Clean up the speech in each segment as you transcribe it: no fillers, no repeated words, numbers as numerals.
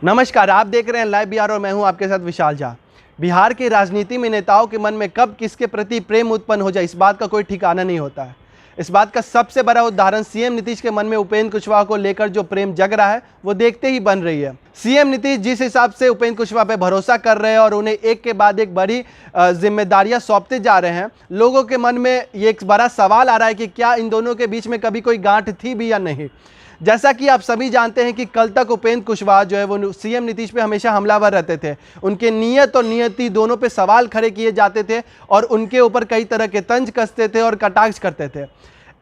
नमस्कार, आप देख रहे हैं लाइव बिहार और मैं हूं आपके साथ विशाल झा। बिहार की राजनीति में नेताओं के मन में कब किसके प्रति प्रेम उत्पन्न हो जाए, इस बात का कोई ठिकाना नहीं होता है। इस बात का सबसे बड़ा उदाहरण सीएम नीतीश के मन में उपेंद्र कुशवाहा को लेकर जो प्रेम जग रहा है वो देखते ही बन रही है। सीएम नीतीश जिस हिसाब से उपेंद्र कुशवाहा पे भरोसा कर रहे हैं और उन्हें एक के बाद एक बड़ी जिम्मेदारियां सौंपते जा रहे हैं, लोगों के मन में ये एक बड़ा सवाल आ रहा है कि क्या इन दोनों के बीच में कभी कोई गांठ थी भी या नहीं। जैसा कि आप सभी जानते हैं कि कल तक उपेंद्र कुशवाहा जो है वो सीएम नीतीश पे हमेशा हमलावर रहते थे। उनके नियत और नियति दोनों पे सवाल खड़े किए जाते थे और उनके ऊपर कई तरह के तंज कसते थे और कटाक्ष करते थे।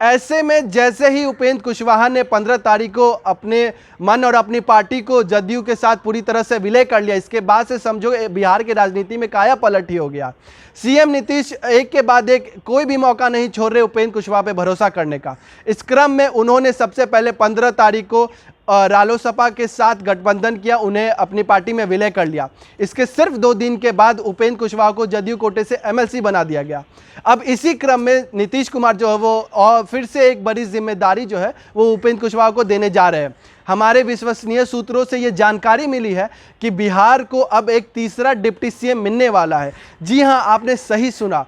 ऐसे में जैसे ही उपेंद्र कुशवाहा ने 15 तारीख को अपने मन और अपनी पार्टी को जदयू के साथ पूरी तरह से विलय कर लिया, इसके बाद से समझो बिहार की राजनीति में काया पलट ही हो गया। सीएम नीतीश एक के बाद एक कोई भी मौका नहीं छोड़ रहे उपेंद्र कुशवाहा पे भरोसा करने का। इस क्रम में उन्होंने सबसे पहले 15 तारीख को रालोसपा के साथ गठबंधन किया, उन्हें अपनी पार्टी में विलय कर लिया। इसके सिर्फ 2 दिन के बाद उपेंद्र कुशवाहा को जदयू कोटे से एमएलसी बना दिया गया। अब इसी क्रम में नीतीश कुमार जो है वो और फिर से एक बड़ी जिम्मेदारी जो है वो उपेंद्र कुशवाहा को देने जा रहे हैं। हमारे विश्वसनीय सूत्रों से ये जानकारी मिली है कि बिहार को अब एक तीसरा डिप्टी सीएम मिलने वाला है। जी हाँ, आपने सही सुना।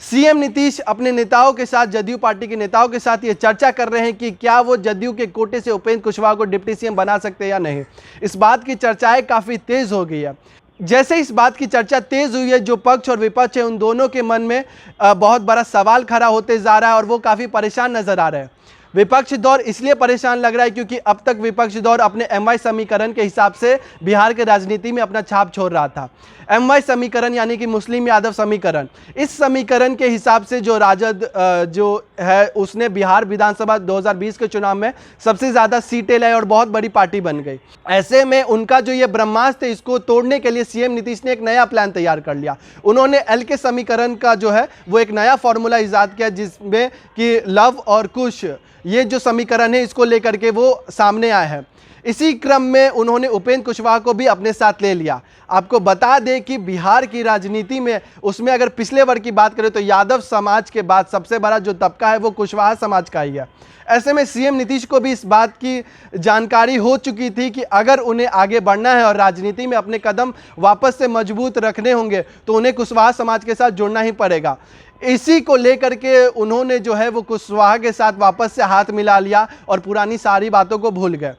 सीएम नीतीश अपने नेताओं के साथ, जदयू पार्टी के नेताओं के साथ ये चर्चा कर रहे हैं कि क्या वो जदयू के कोटे से उपेंद्र कुशवाहा को डिप्टी सीएम बना सकते हैं या नहीं। इस बात की चर्चाएं काफ़ी तेज़ हो गई है। जैसे इस बात की चर्चा तेज़ हुई है, जो पक्ष और विपक्ष है उन दोनों के मन में बहुत बड़ा सवाल खड़ा होते जा रहा है और वो काफ़ी परेशान नजर आ रहे हैं। विपक्ष दौर इसलिए परेशान लग रहा है क्योंकि अब तक विपक्ष दौर अपने एमवाई समीकरण के हिसाब से बिहार के राजनीति में अपना छाप छोड़ रहा था। एमवाई समीकरण यानी कि मुस्लिम यादव समीकरण, इस समीकरण के हिसाब से जो राजद जो है उसने बिहार विधानसभा 2020 के चुनाव में सबसे ज़्यादा सीटें लाई और बहुत बड़ी पार्टी बन गई। ऐसे में उनका जो ये ब्रह्मास्त्र है, इसको तोड़ने के लिए सीएम नीतीश ने एक नया प्लान तैयार कर लिया। उन्होंने एल के समीकरण का जो है वो एक नया फॉर्मूला ईजाद किया, जिसमें कि लव और कुश ये जो समीकरण है इसको लेकर के वो सामने आए हैं। इसी क्रम में उन्होंने उपेंद्र कुशवाहा को भी अपने साथ ले लिया। आपको बता दें कि बिहार की राजनीति में उसमें अगर पिछले वर्ग की बात करें तो यादव समाज के बाद सबसे बड़ा जो तबका है वो कुशवाहा समाज का ही है। ऐसे में सीएम नीतीश को भी इस बात की जानकारी हो चुकी थी कि अगर उन्हें आगे बढ़ना है और राजनीति में अपने कदम वापस से मजबूत रखने होंगे तो उन्हें कुशवाहा समाज के साथ जुड़ना ही पड़ेगा। इसी को लेकर के उन्होंने जो है वो कुशवाहा के साथ वापस से हाथ मिला लिया और पुरानी सारी बातों को भूल गए।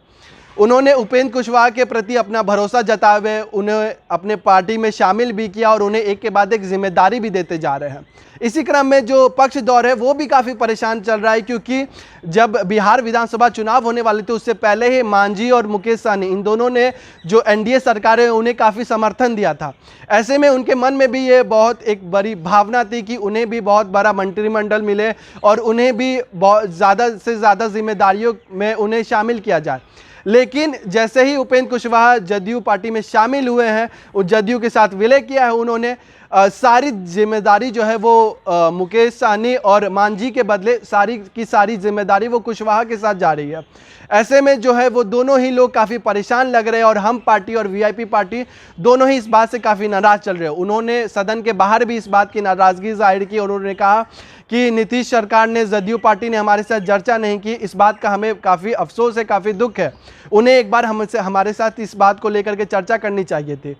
उन्होंने उपेंद्र कुशवाहा के प्रति अपना भरोसा जताए हुए उन्हें अपने पार्टी में शामिल भी किया और उन्हें एक के बाद एक जिम्मेदारी भी देते जा रहे हैं। इसी क्रम में जो पक्ष दौर है वो भी काफ़ी परेशान चल रहा है, क्योंकि जब बिहार विधानसभा चुनाव होने वाले थे उससे पहले ही मांझी और मुकेश सहनी, इन दोनों ने जो एनडीए सरकार है उन्हें काफ़ी समर्थन दिया था। ऐसे में उनके मन में भी ये बहुत एक बड़ी भावना थी कि उन्हें भी बहुत बड़ा मंत्रिमंडल मिले और उन्हें भी बहुत ज़्यादा से ज़्यादा जिम्मेदारियों में उन्हें शामिल किया जाए। लेकिन जैसे ही उपेंद्र कुशवाहा जदयू पार्टी में शामिल हुए हैं, जदयू के साथ विलय किया है, उन्होंने सारी जिम्मेदारी जो है वो मुकेश सहनी और मांझी के बदले सारी की सारी जिम्मेदारी वो कुशवाहा के साथ जा रही है। ऐसे में जो है वो दोनों ही लोग काफ़ी परेशान लग रहे हैं और हम पार्टी और वीआईपी पार्टी दोनों ही इस बात से काफ़ी नाराज़ चल रहे हैं। उन्होंने सदन के बाहर भी इस बात की नाराज़गी जाहिर की और उन्होंने कहा कि नीतीश सरकार ने, जदयू पार्टी ने हमारे साथ चर्चा नहीं की। इस बात का हमें काफ़ी अफसोस है, काफ़ी दुख है। उन्हें एक बार हमारे साथ इस बात को लेकर के चर्चा करनी चाहिए थी।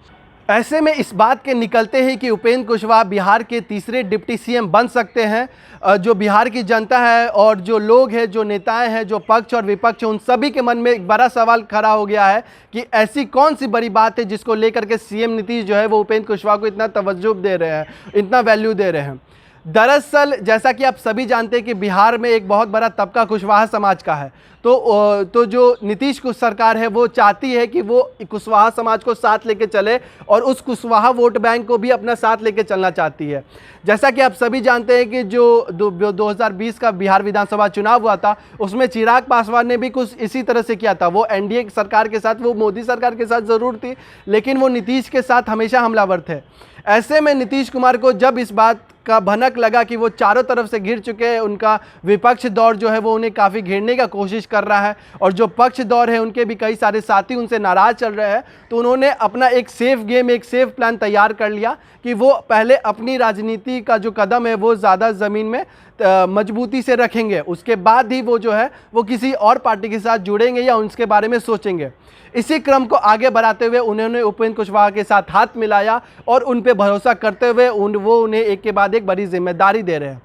ऐसे में इस बात के निकलते हैं कि उपेंद्र कुशवाहा बिहार के तीसरे डिप्टी सीएम बन सकते हैं। जो बिहार की जनता है और जो लोग हैं, जो नेताएं हैं, जो पक्ष और विपक्ष हैं, उन सभी के मन में एक बड़ा सवाल खड़ा हो गया है कि ऐसी कौन सी बड़ी बात है जिसको लेकर के सीएम नीतीश जो है वो उपेंद्र कुशवाहा को इतना तवज्जो दे रहे हैं, इतना वैल्यू दे रहे हैं। दरअसल जैसा कि आप सभी जानते हैं कि बिहार में एक बहुत बड़ा तबका कुशवाहा समाज का है। तो जो नीतीश की सरकार है वो चाहती है कि वो कुशवाहा समाज को साथ लेके चले और उस कुशवाहा वोट बैंक को भी अपना साथ लेके चलना चाहती है। जैसा कि आप सभी जानते हैं कि जो 2020 का बिहार विधानसभा चुनाव हुआ था उसमें चिराग पासवान ने भी कुछ इसी तरह से किया था। वो एनडीए सरकार के साथ, वो मोदी सरकार के साथ ज़रूर थी, लेकिन वो नीतीश के साथ हमेशा हमलावर थे। ऐसे में नीतीश कुमार को जब इस बात का भनक लगा कि वो चारों तरफ से घिर चुके हैं, उनका विपक्ष दौर जो है वो उन्हें काफ़ी घेरने का कोशिश कर रहा है और जो पक्ष दौर है उनके भी कई सारे साथी उनसे नाराज चल रहे हैं, तो उन्होंने अपना एक सेफ गेम, एक सेफ प्लान तैयार कर लिया कि वो पहले अपनी राजनीति का जो कदम है वो ज़्यादा ज़मीन में मजबूती से रखेंगे, उसके बाद ही वो जो है वो किसी और पार्टी के साथ जुड़ेंगे या उनके बारे में सोचेंगे। इसी क्रम को आगे बढ़ाते हुए उन्होंने उपेंद्र कुशवाहा के साथ हाथ मिलाया और उन पे भरोसा करते हुए वो उन्हें एक के बाद एक बड़ी जिम्मेदारी दे रहे हैं।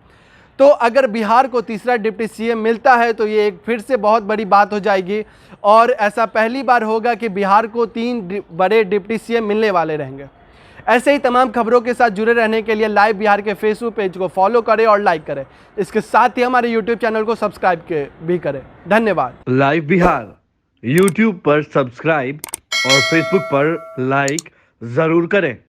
तो अगर बिहार को तीसरा डिप्टी सीएम मिलता है तो ये एक फिर से बहुत बड़ी बात हो जाएगी और ऐसा पहली बार होगा कि बिहार को 3 बड़े डिप्टी सीएम मिलने वाले रहेंगे। ऐसे ही तमाम खबरों के साथ जुड़े रहने के लिए लाइव बिहार के फेसबुक पेज को फॉलो करें और लाइक करें। इसके साथ ही हमारे यूट्यूब चैनल को सब्सक्राइब भी करें। धन्यवाद। लाइव बिहार यूट्यूब पर सब्सक्राइब और फेसबुक पर लाइक जरूर करें।